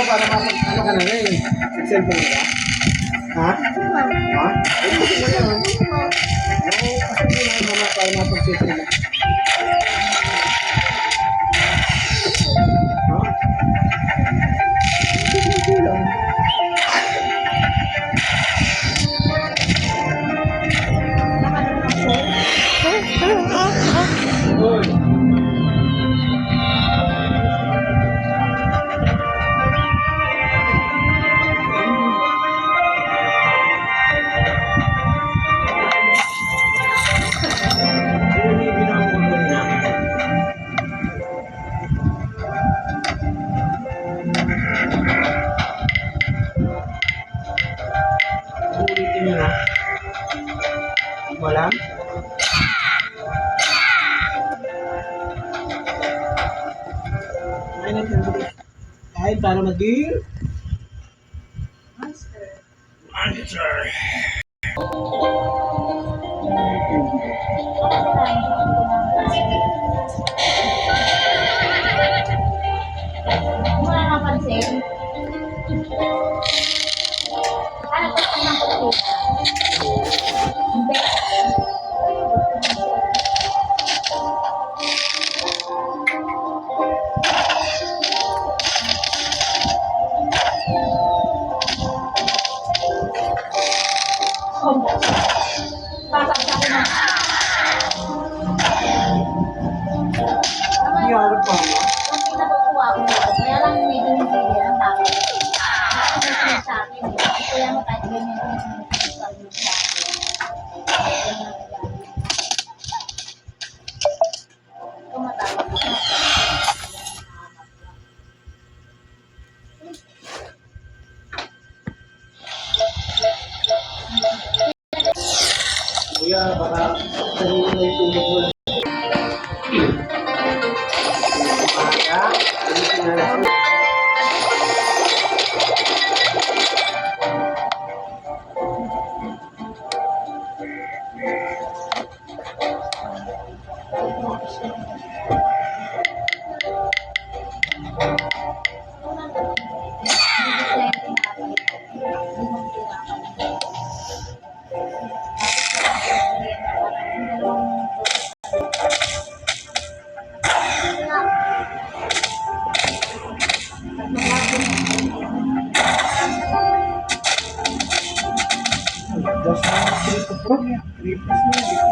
Para mapag ano ka na rin. Cellphone ka? Ha? Ha? Kasi mo yan. Kasi mo yan naman para mapag-check na. Ha? Hindi lang. Hoy. Ulitin nyo na. Walang? Ay, nagsasabi. Ay, para maging Monster. Wala napansin. Ano ko sa mga kapatid? Hindi. Pasag sa hindi ako pa mo. yung pinatutuwa ko nito, kaya lang medyo hindi ang tao. Kasi may sa akin, kaya mo kahit ganyan yung sa akin. Tumatawag ko. Kuya, baka kanina na yung tulog mo. Kaya, ulitin na lang. Just 3 to 4. 3 plus na.